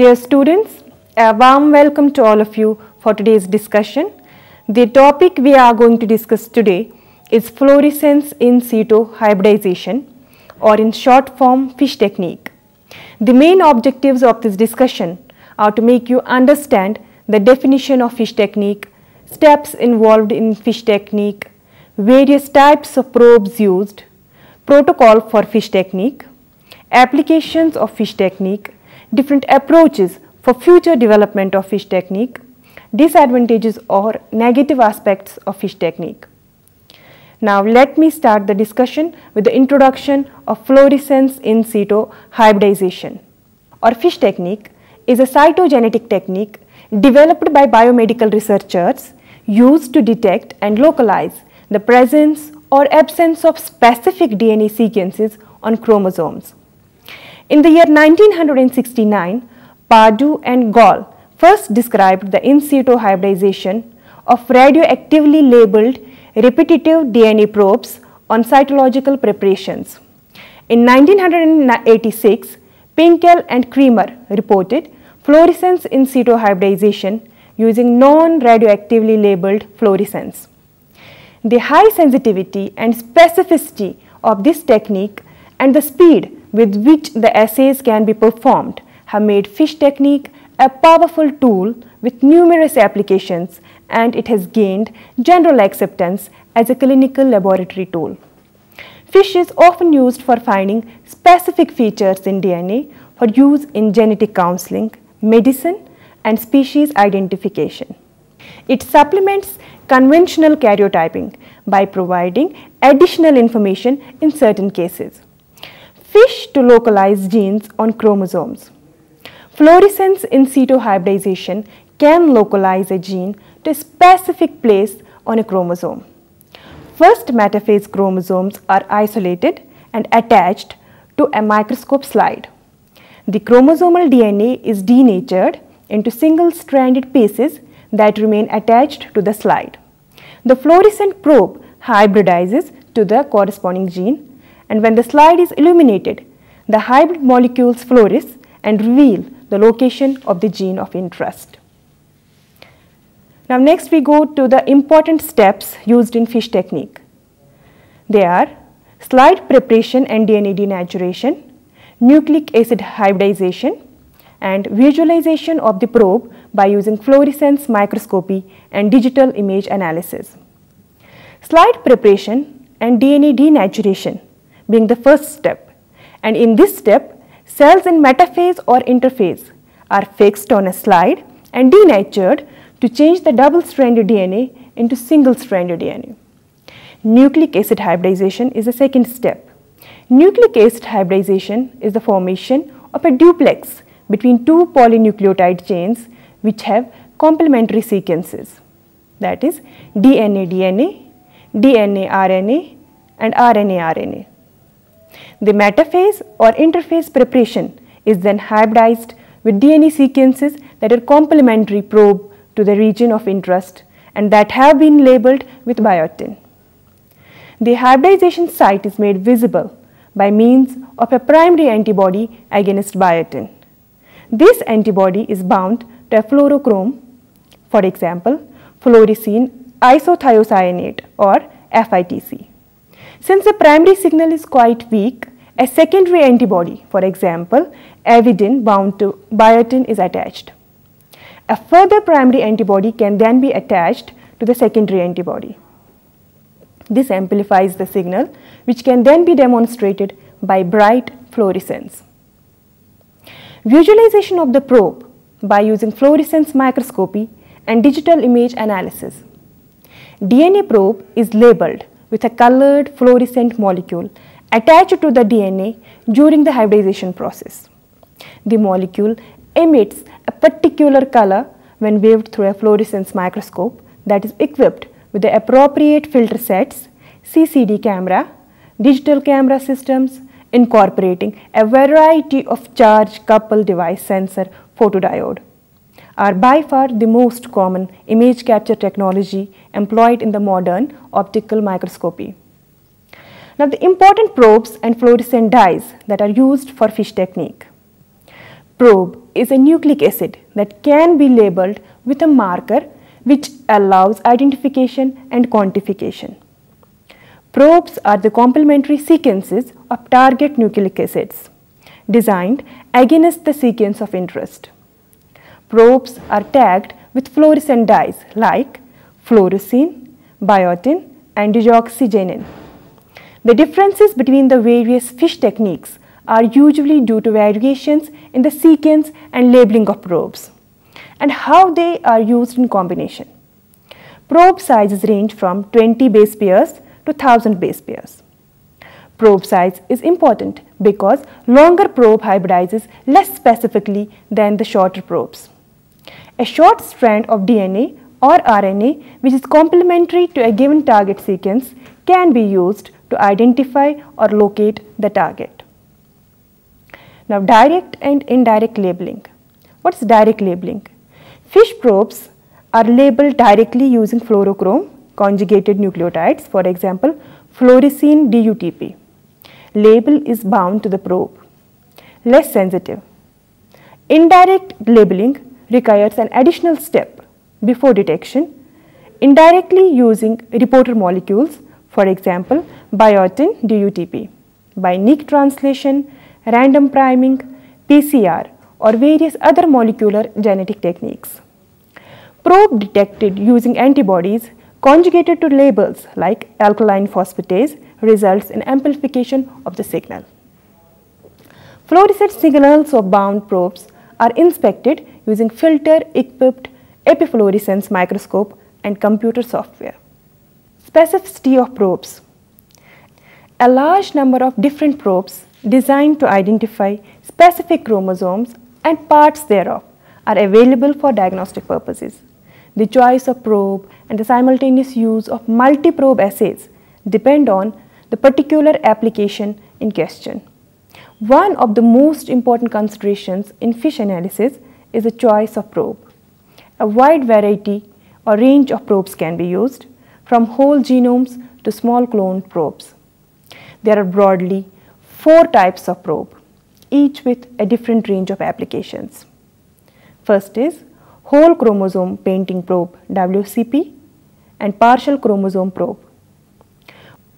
Dear students, a warm welcome to all of you for today's discussion. The topic we are going to discuss today is fluorescence in situ hybridization, or in short form fish technique. The main objectives of this discussion are to make you understand the definition of fish technique, steps involved in fish technique, various types of probes used, protocol for fish technique, applications of fish technique, different approaches for future development of fish technique, disadvantages or negative aspects of fish technique. Now let me start the discussion with the introduction of fluorescence in situ hybridization, or fish technique is a cytogenetic technique developed by biomedical researchers used to detect and localize the presence or absence of specific DNA sequences on chromosomes. In the year 1969, Padu and Gall first described the in situ hybridization of radioactively labeled repetitive DNA probes on cytological preparations. In 1986, Pinkel and Creamer reported fluorescence in situ hybridization using non-radioactively labeled fluorescence. The high sensitivity and specificity of this technique and the speed with which the assays can be performed have made fish technique a powerful tool with numerous applications, and it has gained general acceptance as a clinical laboratory tool. Fish is often used for finding specific features in DNA for use in genetic counseling, medicine, and species identification. It supplements conventional karyotyping by providing additional information in certain cases. Fish to localize genes on chromosomes. Fluorescence in situ hybridization can localize a gene to a specific place on a chromosome. First metaphase chromosomes are isolated and attached to a microscope slide. The chromosomal DNA is denatured into single-stranded pieces that remain attached to the slide. The fluorescent probe hybridizes to the corresponding gene, and when the slide is illuminated, the hybrid molecules fluoresce and reveal the location of the gene of interest. Now next we go to the important steps used in fish technique. They are slide preparation and DNA denaturation, nucleic acid hybridization, and visualization of the probe by using fluorescence microscopy and digital image analysis. Slide preparation and DNA denaturation being the first step, and in this step cells in metaphase or interphase are fixed on a slide and denatured to change the double-stranded DNA into single-stranded DNA. Nucleic acid hybridization is the second step. Nucleic acid hybridization is the formation of a duplex between two polynucleotide chains which have complementary sequences, that is DNA-DNA, DNA-RNA, and RNA-RNA. The metaphase or interphase preparation is then hybridized with DNA sequences that are complementary probe to the region of interest and that have been labeled with biotin. The hybridization site is made visible by means of a primary antibody against biotin. This antibody is bound to a fluorochrome, for example, fluorescein isothiocyanate or FITC. Since the primary signal is quite weak, a secondary antibody, for example, avidin bound to biotin is attached. A further primary antibody can then be attached to the secondary antibody. This amplifies the signal, which can then be demonstrated by bright fluorescence. Visualization of the probe by using fluorescence microscopy and digital image analysis. DNA probe is labeled with a colored fluorescent molecule attached to the DNA during the hybridization process. The molecule emits a particular color when viewed through a fluorescence microscope that is equipped with the appropriate filter sets, CCD camera, digital camera systems, incorporating a variety of charge coupled device sensor photodiode, are by far the most common image capture technology employed in the modern optical microscopy. Now the important probes and fluorescent dyes that are used for fish technique. probe is a nucleic acid that can be labeled with a marker which allows identification and quantification. Probes are the complementary sequences of target nucleic acids designed against the sequence of interest. Probes are tagged with fluorescent dyes like fluorescein, biotin, and deoxygenin. The differences between the various fish techniques are usually due to variations in the sequence and labeling of probes and how they are used in combination. Probe sizes range from 20 base pairs to 1000 base pairs. Probe size is important because longer probe hybridizes less specifically than the shorter probes. A short strand of DNA or RNA which is complementary to a given target sequence can be used to identify or locate the target. Now, direct and indirect labeling. What is direct labeling? Fish probes are labeled directly using fluorochrome conjugated nucleotides, for example, fluorescein DUTP. Label is bound to the probe, less sensitive. Indirect labeling requires an additional step before detection, indirectly using reporter molecules, for example, biotin DUTP, by nick translation, random priming, PCR, or various other molecular genetic techniques. Probe detected using antibodies conjugated to labels like alkaline phosphatase results in amplification of the signal. Fluorescent signals of bound probes are inspected using filter-equipped epifluorescence microscope and computer software. Specificity of probes. A large number of different probes designed to identify specific chromosomes and parts thereof are available for diagnostic purposes. The choice of probe and the simultaneous use of multi-probe assays depend on the particular application in question. One of the most important considerations in fish analysis is the choice of probe. A wide variety or range of probes can be used, from whole genomes to small cloned probes. There are broadly 4 types of probe, each with a different range of applications. First is whole chromosome painting probe WCP and partial chromosome probe.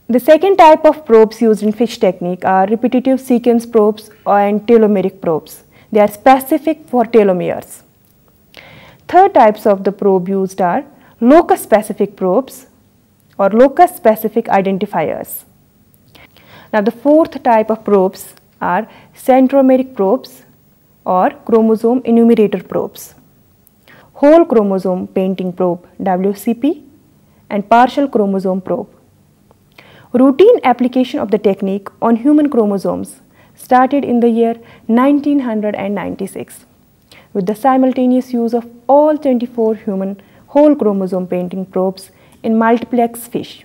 The second type of probes used in fish technique are repetitive sequence probes and telomeric probes. They are specific for telomeres. Third types of the probe used are locus specific probes or locus specific identifiers. Now, the fourth type of probes are centromeric probes or chromosome enumerator probes, whole chromosome painting probe WCP and partial chromosome probe. Routine application of the technique on human chromosomes started in the year 1996 with the simultaneous use of all 24 human whole chromosome painting probes in multiplex fish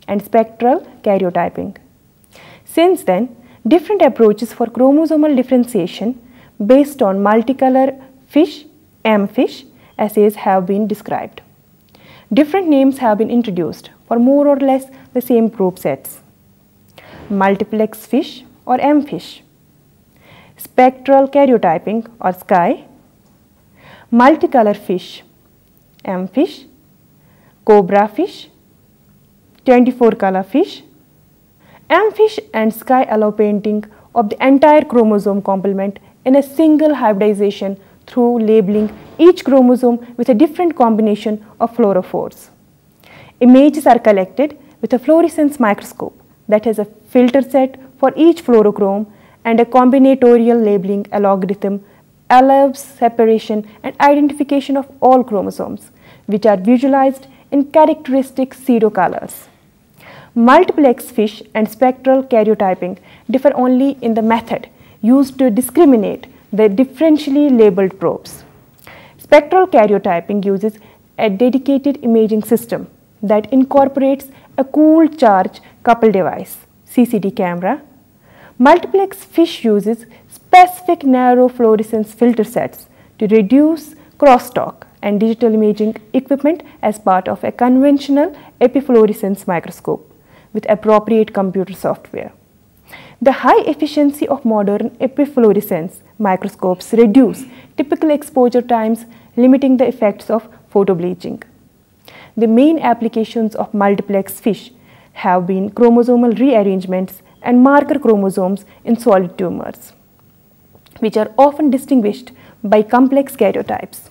and spectral karyotyping. Since then, different approaches for chromosomal differentiation based on multicolor fish, M-fish assays have been described. Different names have been introduced for more or less the same probe sets. Multiplex fish or M-fish, spectral karyotyping or SKY, multicolor fish, M-fish, cobra fish, 24 color fish. M-fish and SKY allow painting of the entire chromosome complement in a single hybridization through labeling each chromosome with a different combination of fluorophores. Images are collected with a fluorescence microscope that has a filter set for each fluorochrome, and a combinatorial labeling algorithm allows separation and identification of all chromosomes, which are visualized in characteristic pseudocolors. Multiplex fish and spectral karyotyping differ only in the method used to discriminate the differentially labeled probes. Spectral karyotyping uses a dedicated imaging system that incorporates a cooled charge coupled device, CCD camera. Multiplex fish uses specific narrow fluorescence filter sets to reduce crosstalk and digital imaging equipment as part of a conventional epifluorescence microscope with appropriate computer software. The high efficiency of modern epifluorescence microscopes reduce typical exposure times, limiting the effects of photobleaching. The main applications of multiplex FISH have been chromosomal rearrangements and marker chromosomes in solid tumors, which are often distinguished by complex karyotypes.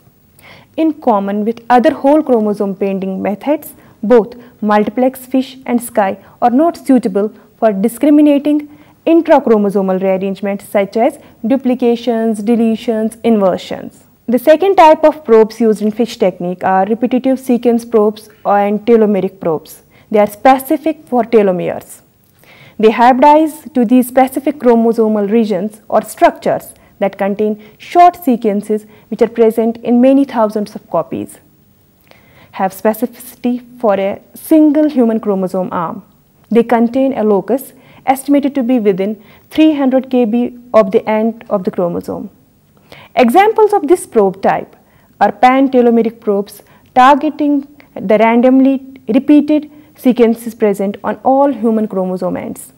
In common with other whole chromosome painting methods, both multiplex FISH and SCAI are not suitable for discriminating intrachromosomal rearrangements such as duplications, deletions, inversions. The second type of probes used in FISH technique are repetitive sequence probes and telomeric probes. They are specific for telomeres. They hybridize to these specific chromosomal regions or structures that contain short sequences which are present in many thousands of copies, have specificity for a single human chromosome arm. They contain a locus estimated to be within 300 kb of the end of the chromosome. Examples of this probe type are pan-telomeric probes targeting the randomly repeated sequences present on all human chromosome ends.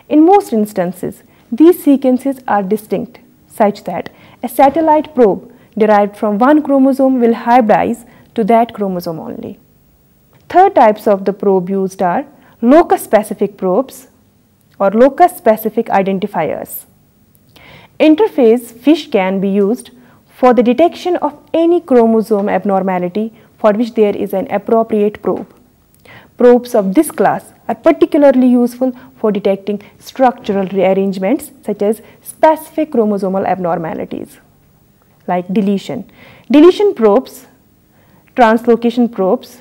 In most instances, these sequences are distinct, such that a satellite probe derived from one chromosome will hybridize to that chromosome only. Third types of the probe used are locus-specific probes or locus-specific identifiers. Interphase FISH can be used for the detection of any chromosome abnormality for which there is an appropriate probe. Probes of this class are particularly useful for detecting structural rearrangements such as specific chromosomal abnormalities like deletion. Deletion probes, translocation probes,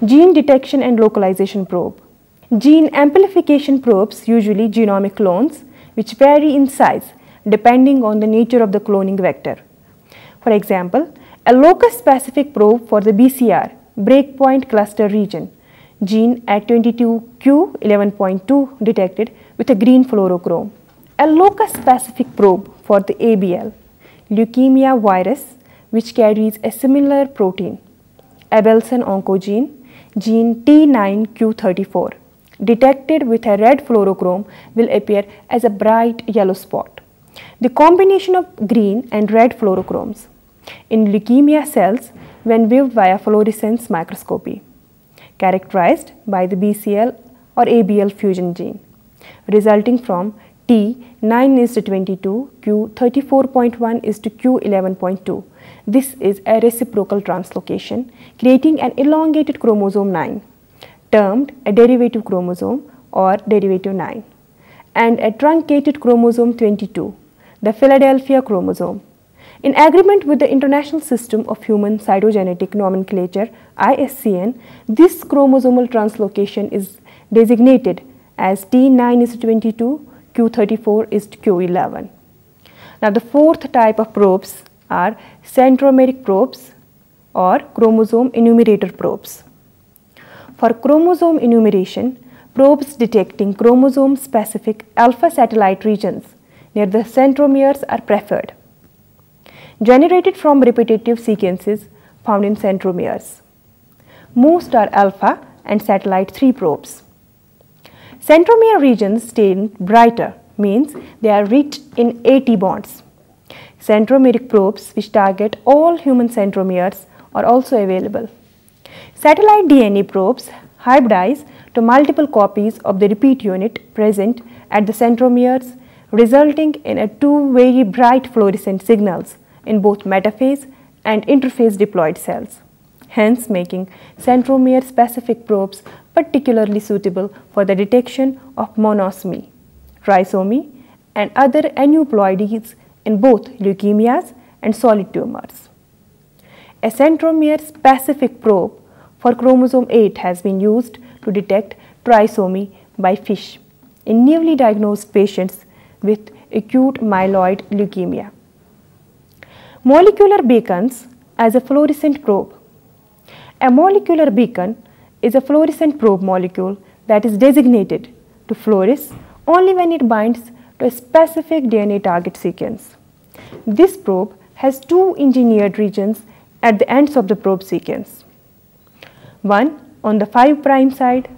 gene detection and localization probe. Gene amplification probes, usually genomic clones, which vary in size depending on the nature of the cloning vector. For example, a locus-specific probe for the BCR, breakpoint cluster region, gene at 22q11.2 detected with a green fluorochrome. A locus-specific probe for the ABL, leukemia virus, which carries a similar protein, Abelson oncogene, gene T9q34, detected with a red fluorochrome will appear as a bright yellow spot. The combination of green and red fluorochromes in leukemia cells when viewed via fluorescence microscopy, characterized by the BCL or ABL fusion gene, resulting from T9:22, Q34.1:Q11.2. This is a reciprocal translocation, creating an elongated chromosome 9, termed a derivative chromosome or derivative 9, and a truncated chromosome 22, the Philadelphia chromosome. In agreement with the International System of Human Cytogenetic Nomenclature (ISCN), this chromosomal translocation is designated as T9:22, Q34:Q11. Now the fourth type of probes are centromeric probes or chromosome enumerator probes. For chromosome enumeration, probes detecting chromosome-specific alpha satellite regions near the centromeres are preferred, generated from repetitive sequences found in centromeres. Most are alpha and satellite 3 probes. Centromere regions stain brighter means they are rich in AT bonds. Centromeric probes which target all human centromeres are also available. Satellite DNA probes hybridize to multiple copies of the repeat unit present at the centromeres, resulting in a 2 very bright fluorescent signals in both metaphase and interphase diploid cells, hence making centromere specific probes particularly suitable for the detection of monosomy, trisomy and other aneuploidies in both leukemias and solid tumors. A centromere specific probe for chromosome 8 has been used to detect trisomy by FISH in newly diagnosed patients with acute myeloid leukemia. Molecular beacons as a fluorescent probe. A molecular beacon is a fluorescent probe molecule that is designated to fluoresce only when it binds to a specific DNA target sequence. This probe has 2 engineered regions at the ends of the probe sequence. One on the 5' side,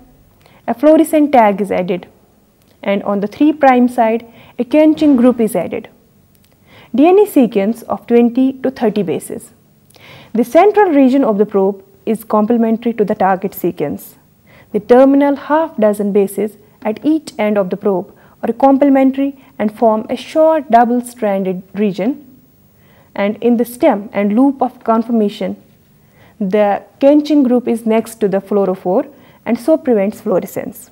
a fluorescent tag is added, and on the 3' side, a Kenching group is added. DNA sequence of 20 to 30 bases. The central region of the probe is complementary to the target sequence. The terminal half dozen bases at each end of the probe are complementary and form a short double-stranded region, and in the stem and loop of conformation, the Kenching group is next to the fluorophore and so prevents fluorescence.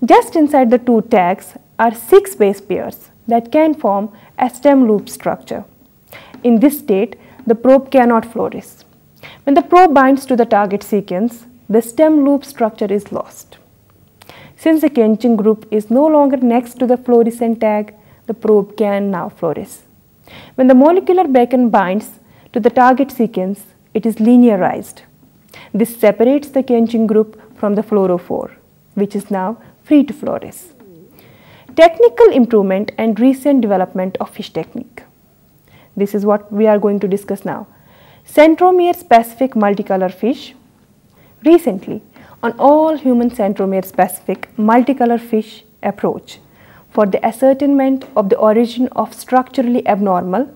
Just inside the two tags are 6 base pairs that can form a stem loop structure. In this state, the probe cannot fluoresce. When the probe binds to the target sequence, the stem loop structure is lost. Since the Kenching group is no longer next to the fluorescent tag, the probe can now fluoresce. When the molecular beacon binds to the target sequence, it is linearized. This separates the Kenching group from the fluorophore, which is now free to fluoresce. Technical improvement and recent development of FISH technique. This is what we are going to discuss now. Centromere specific multicolor FISH. Recently, on all human centromere specific multicolor FISH approach for the ascertainment of the origin of structurally abnormal,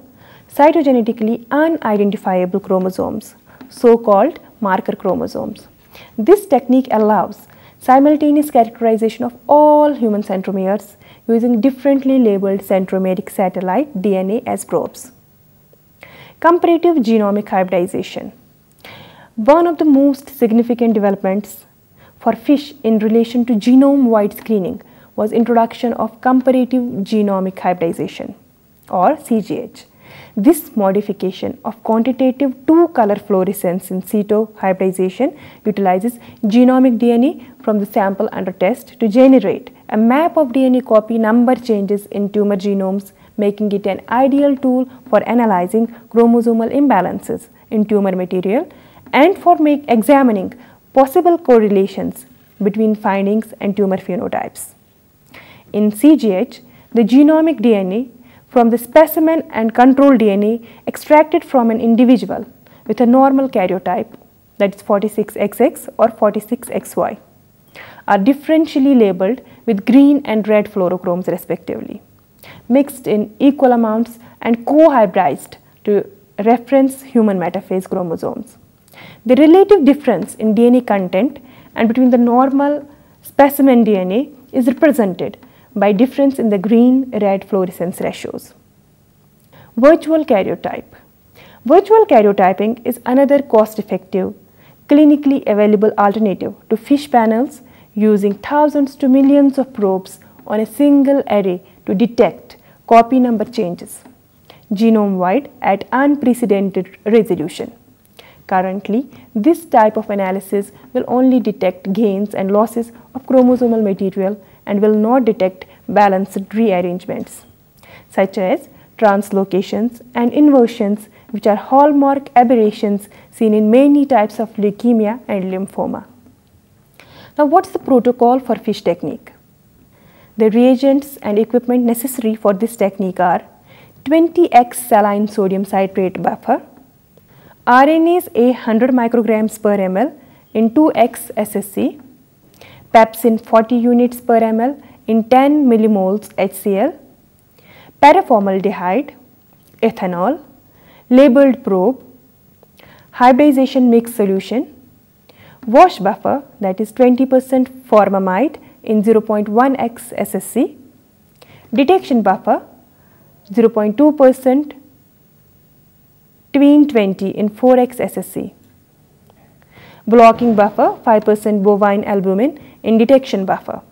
cytogenetically unidentifiable chromosomes, so-called marker chromosomes. This technique allows simultaneous characterization of all human centromeres using differently labeled centromeric satellite DNA as probes. Comparative genomic hybridization. One of the most significant developments for FISH in relation to genome-wide screening was introduction of comparative genomic hybridization, or CGH. This modification of quantitative two-color fluorescence in situ hybridization utilizes genomic DNA from the sample under test to generate a map of DNA copy number changes in tumor genomes, making it an ideal tool for analyzing chromosomal imbalances in tumor material and for examining possible correlations between findings and tumor phenotypes. In CGH, the genomic DNA from the specimen and control DNA extracted from an individual with a normal karyotype, that is 46XX or 46XY, are differentially labeled with green and red fluorochromes respectively, mixed in equal amounts and co-hybridized to reference human metaphase chromosomes. The relative difference in DNA content and between the normal specimen DNA is represented by difference in the green-red fluorescence ratios. Virtual karyotype. Virtual karyotyping is another cost-effective, clinically available alternative to FISH panels using thousands to millions of probes on a single array to detect copy number changes, genome-wide at unprecedented resolution. Currently, this type of analysis will only detect gains and losses of chromosomal material and will not detect balanced rearrangements, such as translocations and inversions, which are hallmark aberrations seen in many types of leukemia and lymphoma. Now, what is the protocol for FISH technique? The reagents and equipment necessary for this technique are 20x saline sodium citrate buffer, RNase A 100 micrograms per ml in 2x SSC, pepsin 40 units per ml in 10 millimoles HCl, paraformaldehyde, ethanol, labeled probe, hybridization mix solution, wash buffer, that is 20% formamide in 0.1x SSC, detection buffer 0.2% tween 20 in 4x SSC, blocking buffer 5% bovine albumin in detection buffer,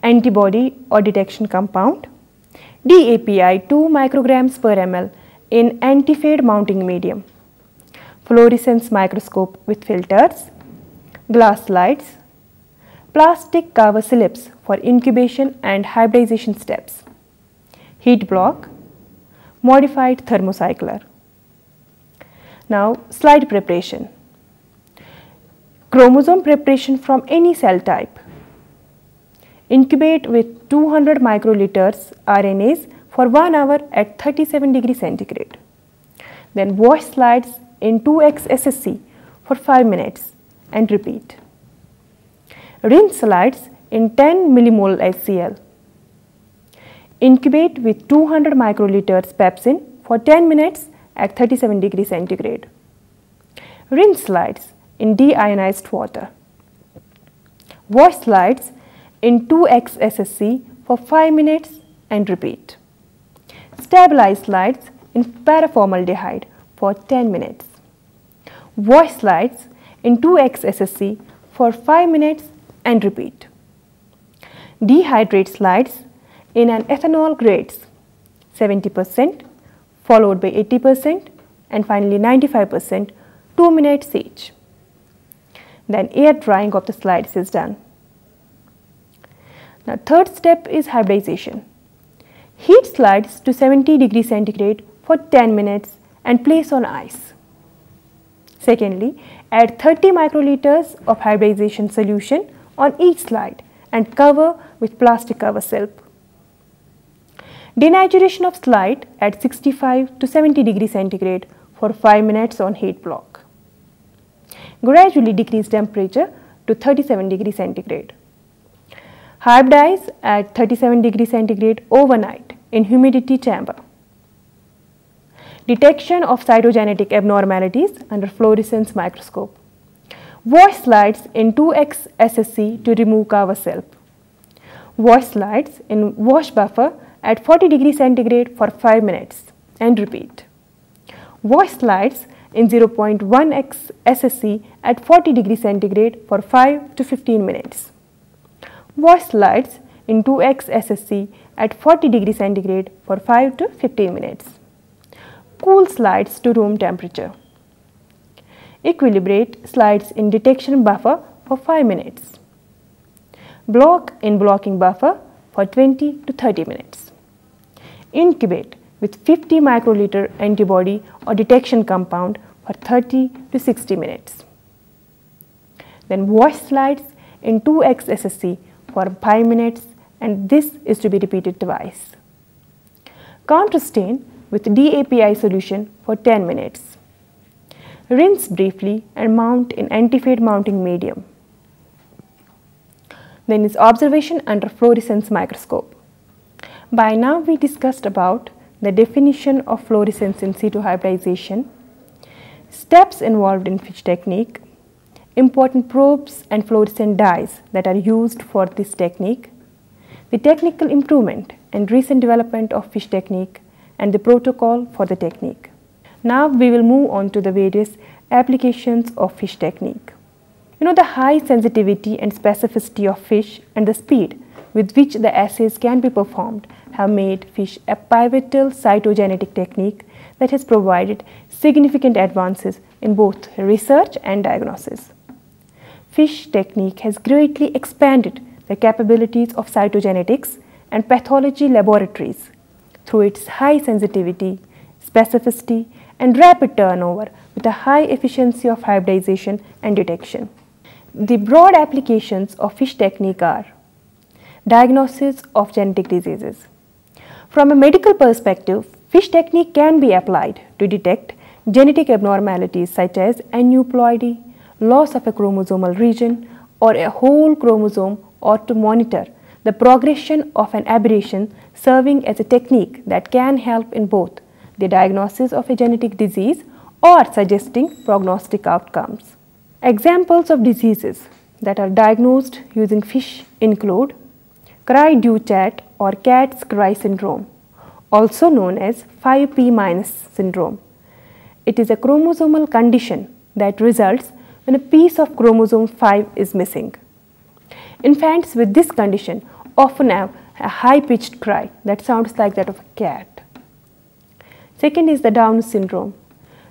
antibody or detection compound, DAPI 2 micrograms per ml in antifade mounting medium, fluorescence microscope with filters, glass slides, plastic cover slips for incubation and hybridization steps, heat block, modified thermocycler. Now, slide preparation. Chromosome preparation from any cell type. Incubate with 200 microliters RNase for 1 hour at 37 degrees centigrade. Then wash slides in 2x SSC for 5 minutes and repeat. Rinse slides in 10 millimole HCl. Incubate with 200 microliters pepsin for 10 minutes at 37 degrees centigrade. Rinse slides in deionized water. Wash slides in 2x SSC for 5 minutes and repeat. Stabilize slides in paraformaldehyde for 10 minutes. Wash slides in 2x SSC for 5 minutes and repeat. Dehydrate slides in an ethanol grades 70% followed by 80% and finally 95%, 2 minutes each. Then air drying of the slides is done. Now third step is hybridization. Heat slides to 70 degrees centigrade for 10 minutes and place on ice. Secondly, add 30 microliters of hybridization solution on each slide and cover with plastic cover slip. Denaturation of slide at 65 to 70 degrees centigrade for 5 minutes on heat block. Gradually decrease temperature to 37 degrees centigrade. Hybridize at 37 degrees centigrade overnight in humidity chamber. Detection of cytogenetic abnormalities under fluorescence microscope. Wash slides in 2x SSC to remove cover slip. Wash slides in wash buffer at 40 degrees centigrade for 5 minutes and repeat. Wash slides in 0.1x SSC at 40 degrees centigrade for 5 to 15 minutes. Wash slides in 2x SSC at 40 degrees centigrade for 5 to 15 minutes. Cool slides to room temperature. Equilibrate slides in detection buffer for 5 minutes. Block in blocking buffer for 20 to 30 minutes. Incubate with 50 microliter antibody or detection compound for 30 to 60 minutes. Then wash slides in 2x SSC for 5 minutes and this is to be repeated twice. Counterstain with DAPI solution for 10 minutes. Rinse briefly and mount in anti-fade mounting medium. Then is observation under fluorescence microscope. By now we discussed about the definition of fluorescence in situ hybridization, steps involved in FISH technique, important probes and fluorescent dyes that are used for this technique, the technical improvement and recent development of FISH technique and the protocol for the technique. Now we will move on to the various applications of FISH technique. The high sensitivity and specificity of FISH and the speed with which the assays can be performed have made FISH a pivotal cytogenetic technique that has provided significant advances in both research and diagnosis. FISH technique has greatly expanded the capabilities of cytogenetics and pathology laboratories through its high sensitivity, specificity, and rapid turnover with a high efficiency of hybridization and detection. The broad applications of FISH technique are diagnosis of genetic diseases. From a medical perspective, FISH technique can be applied to detect genetic abnormalities such as aneuploidy, loss of a chromosomal region or a whole chromosome, or to monitor the progression of an aberration, serving as a technique that can help in both the diagnosis of a genetic disease or suggesting prognostic outcomes. Examples of diseases that are diagnosed using FISH include Cry-du-Chat or Katz-Cry syndrome, also known as 5p- syndrome. It is a chromosomal condition that results when a piece of chromosome 5 is missing. Infants with this condition often have a high-pitched cry that sounds like that of a cat. Second is the Down syndrome.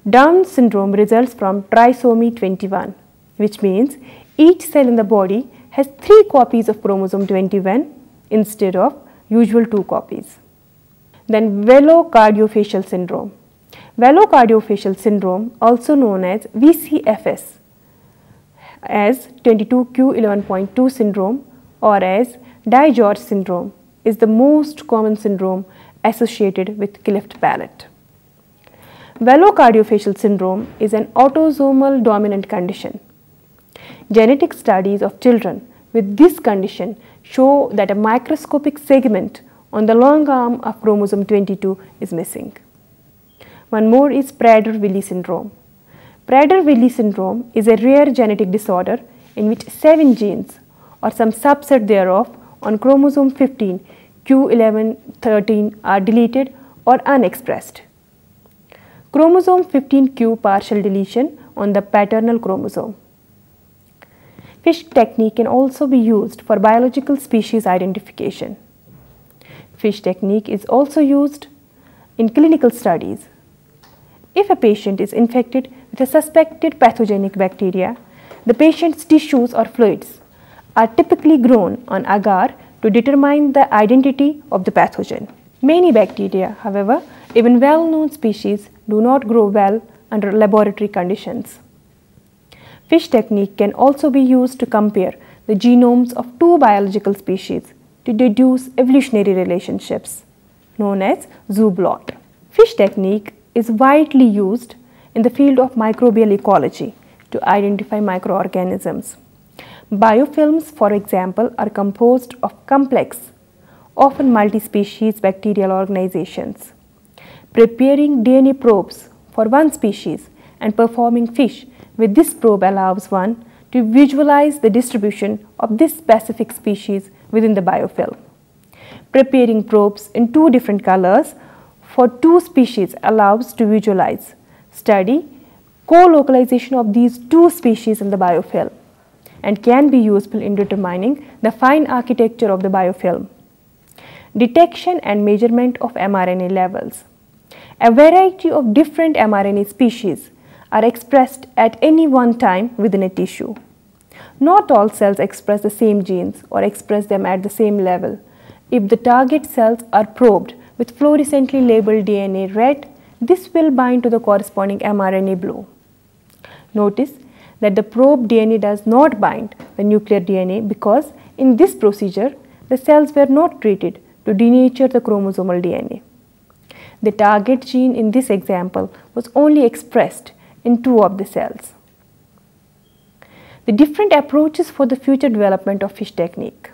Down syndrome results from trisomy 21, which means each cell in the body has 3 copies of chromosome 21 instead of usual 2 copies. Then Velocardiofacial syndrome. Velocardiofacial syndrome, also known as VCFS, as 22q11.2 syndrome or as DiGeorge syndrome, is the most common syndrome associated with cleft palate. Velocardiofacial syndrome is an autosomal dominant condition. Genetic studies of children with this condition show that a microscopic segment on the long arm of chromosome 22 is missing. One more is Prader-Willi syndrome. Prader-Willi syndrome is a rare genetic disorder in which 7 genes or some subset thereof on chromosome 15, Q11, 13 are deleted or unexpressed. Chromosome 15q partial deletion on the paternal chromosome. FISH technique can also be used for biological species identification. FISH technique is also used in clinical studies. If a patient is infected with a suspected pathogenic bacteria, the patient's tissues or fluids are typically grown on agar to determine the identity of the pathogen. Many bacteria, however, even well-known species, do not grow well under laboratory conditions. FISH technique can also be used to compare the genomes of 2 biological species to deduce evolutionary relationships, known as zooblot. FISH technique is widely used in the field of microbial ecology to identify microorganisms. Biofilms, for example, are composed of complex, often multi-species bacterial organizations. Preparing DNA probes for one species and performing FISH with this probe allows one to visualize the distribution of this specific species within the biofilm. Preparing probes in 2 different colors for 2 species allows to visualize, study co-localization of these 2 species in the biofilm and can be useful in determining the fine architecture of the biofilm. Detection and measurement of mRNA levels. A variety of different mRNA species are expressed at any one time within a tissue. Not all cells express the same genes or express them at the same level. If the target cells are probed with fluorescently labeled DNA red, this will bind to the corresponding mRNA blue. Notice that the probe DNA does not bind the nuclear DNA because in this procedure, the cells were not treated to denature the chromosomal DNA. The target gene in this example was only expressed in 2 of the cells. The different approaches for the future development of FISH technique.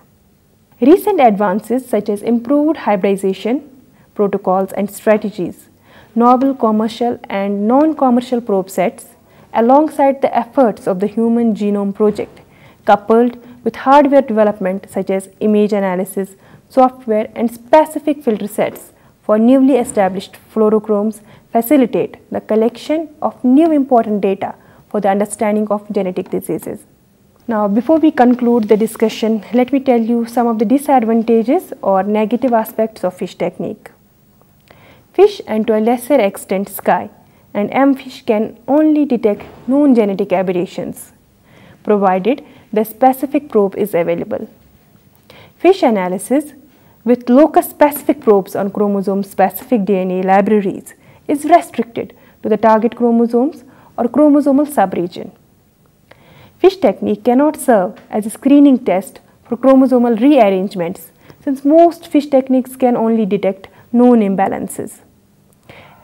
Recent advances such as improved hybridization protocols and strategies, novel commercial and non-commercial probe sets, alongside the efforts of the Human Genome Project, coupled with hardware development such as image analysis, software and specific filter sets for newly established fluorochromes, facilitate the collection of new important data for the understanding of genetic diseases. Now, before we conclude the discussion, let me tell you some of the disadvantages or negative aspects of FISH technique. FISH and to a lesser extent SCI and mFISH can only detect known genetic aberrations, provided the specific probe is available. FISH analysis with locus-specific probes on chromosome-specific DNA libraries is restricted to the target chromosomes or chromosomal subregion. FISH technique cannot serve as a screening test for chromosomal rearrangements since most FISH techniques can only detect known imbalances.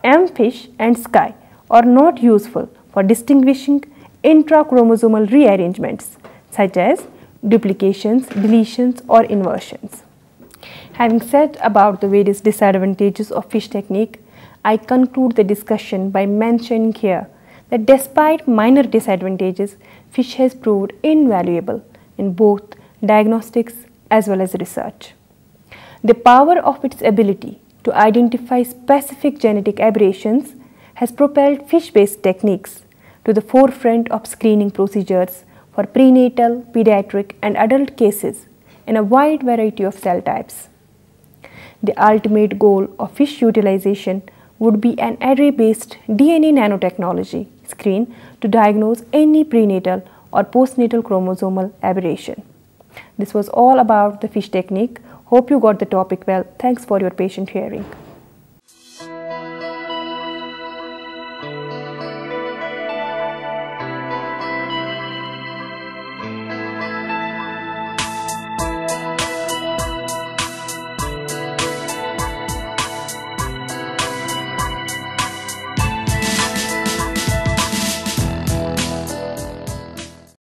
mFISH and SCI are not useful for distinguishing intrachromosomal rearrangements such as duplications, deletions or inversions. Having said about the various disadvantages of FISH technique, I conclude the discussion by mentioning here that despite minor disadvantages, FISH has proved invaluable in both diagnostics as well as research. The power of its ability to identify specific genetic aberrations has propelled FISH-based techniques to the forefront of screening procedures for prenatal, pediatric and adult cases in a wide variety of cell types. The ultimate goal of FISH utilization would be an array-based DNA nanotechnology screen to diagnose any prenatal or postnatal chromosomal aberration. This was all about the FISH technique. Hope you got the topic well. Thanks for your patient hearing.